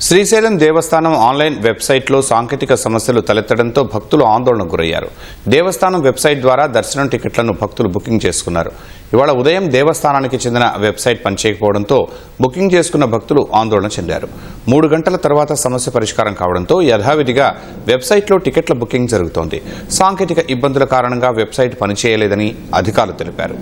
శ్రీశైలం దేవస్థానం online వెబ్సైట్లో సాంకేతిక సమస్యలు తలెత్తడంతో భక్తులు ఆందోళనకు గురయ్యారు. దేవస్థానం వెబ్సైట్ ద్వారా దర్శనం టికెట్లను భక్తులు బుకింగ్ చేసుకున్నారు. ఇవాళ ఉదయం దేవస్థానానికి చెందిన వెబ్సైట్ పనిచేయకపోవడంతో బుకింగ్ చేసుకున్న భక్తులు ఆందోళన చెందారు. 3 గంటల తర్వాత సమస్య పరిష్కారం కావడంతో యథావిధిగా వెబ్సైట్లో టికెట్ల బుకింగ్ జరుగుతోంది. సాంకేతిక ఇబ్బందుల కారణంగా వెబ్సైట్ పనిచేయలేదని అధికారులు తెలిపారు.